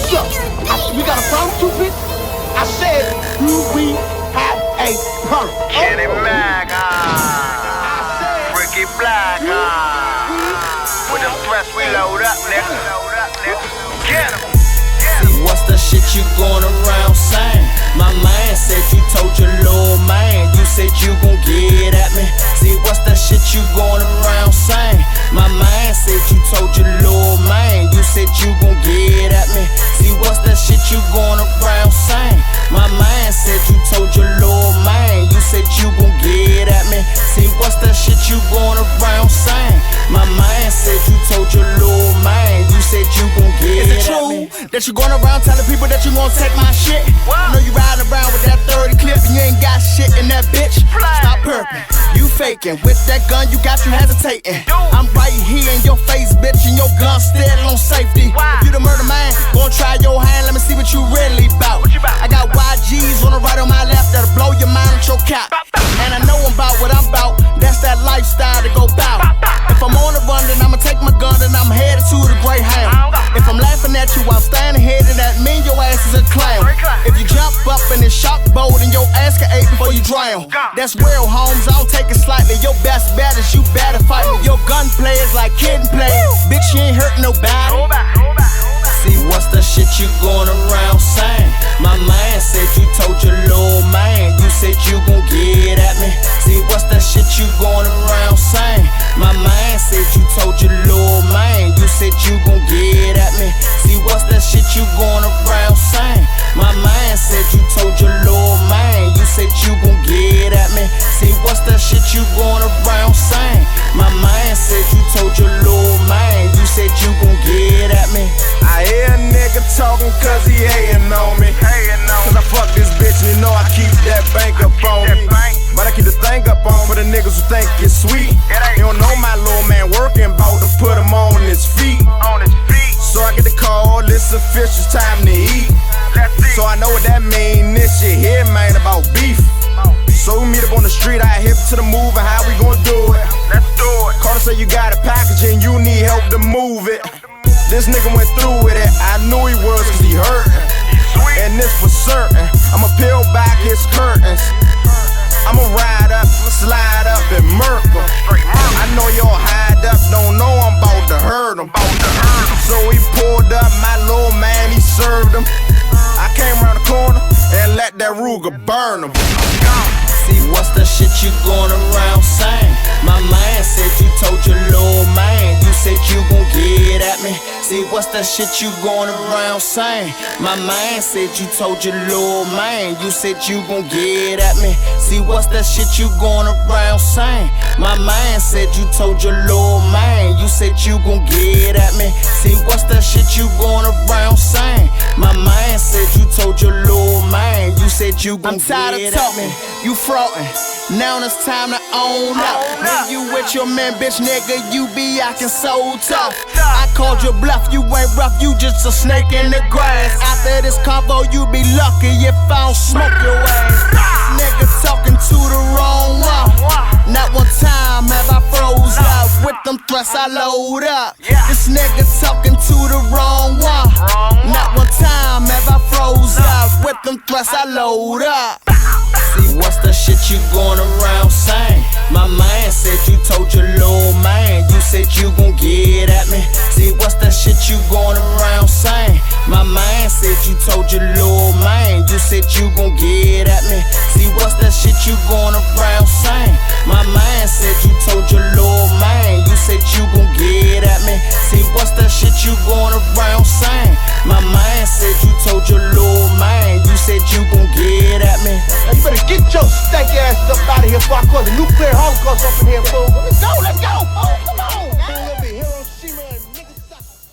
What's up? We got a problem, stupid? I said, do we have a problem? Kenny Mac, FreakBlk, with them threats we load up, nigga. Get 'em. See, what's the shit you going around saying? My man said you told your little man, you said you gon' get at me. See, what's the shit you going around saying? My man said you told your little man, you said you gon' get at me. See, what's the shit you going around saying? My man said you told your little man, you said you gon' get at me. See, what's the shit you going around saying? My man said you told your little man, you said you gon' get at me. Is it true that you going around telling people that you gon' take my shit? I know you riding around with that 30 clip and you ain't got shit in that bitch. Stop perping, you faking. With that gun you got you hesitating. I'm right here in your face, bitch, and your gun still on safety. If you the murder man, gon' try your hand, let me see what you really bout. I got YGs on the right, on my left, that'll blow your mind with your cap. And I know I'm about what I'm about, that's that lifestyle to go bout. If I'm on the run, then I'ma take my gun and I'm headed to the Greyhound. If I'm laughing at you while standing here, then that mean your ass is a clown. If you jump up in this shark boat and your ass can ache before you drown, that's real, Holmes, I don't take it slightly. Your best bet is you better fight me. Your gunplay is like kid and play. Bitch, you ain't hurting nobody. See, what's the shit you going around saying? My man said you told your little man, you said you gon' get at me. See, what's the shit you going around saying? My man said you told your little man, you said you gon' get at me. See, what's the shit you going around saying? My man said you told your little man, you said you gon' get at me. See, what's the shit you going around saying? My man said you told your little man, you said you gon' get at me. I hear a nigga talking cause he hating on me. Cause I fuck this bitch and you know I keep that bank up on me. But I keep the thing up on for the niggas who think it's sweet. You don't know my little man working, bout to put him on his feet. So I get the call, it's official, time to eat. So I know what that mean, this shit here, man, about beef. So we meet up on the street, I hip to the move and how we gon' do it. Let's do it. Call to say you got a package and you need help to move it. This nigga went through with it, I knew he was cause he hurtin'. And this for certain, I'ma peel back his curtains. I'ma ride up, slide up and murk him. I know y'all hide up, don't know I'm about to hurt him. So he pulled up, my little man, he served him. I came around the corner and let that Ruger burn him. See, what's the shit you going around saying? My man said you told your little man, you said you gon' get at me. See, what's the shit you going around saying? My man said you told your little man, you said you gon' get at me. See, what's the shit you going around saying? My man said you told your little man, you said you gon' get at me. See, what's the shit you going around saying? My man said you told your little man, you said you gon' get at me. I'm tired of talking, you fraudin'. Now it's time to own up. When you with your man, bitch, nigga, you be acting so tough. I called your bluff, you ain't rough, you just a snake in the grass. After this convo, you be lucky if I don't smoke your ass. This nigga talking to the wrong one. Not one time have I froze up. With them thrusts I load up. This nigga talking to the wrong one. Not one time have I froze up. With them thrusts I load up. See, what's the shit you going around saying? My man said you told your little man, you said you gon' get at me. See, what's the shit you going around saying? My man said you told your little man, you said you gon' get at me. See, what's the shit you going around saying? My man said you told your little man, you said you gon' get at me. See, what's the shit you going around saying? My man said you told your little man, you said you gon' get at me. Now you better get your stank ass up out of here before I cause a nuclear holocaust up in here, fool. Let's go, oh, come on.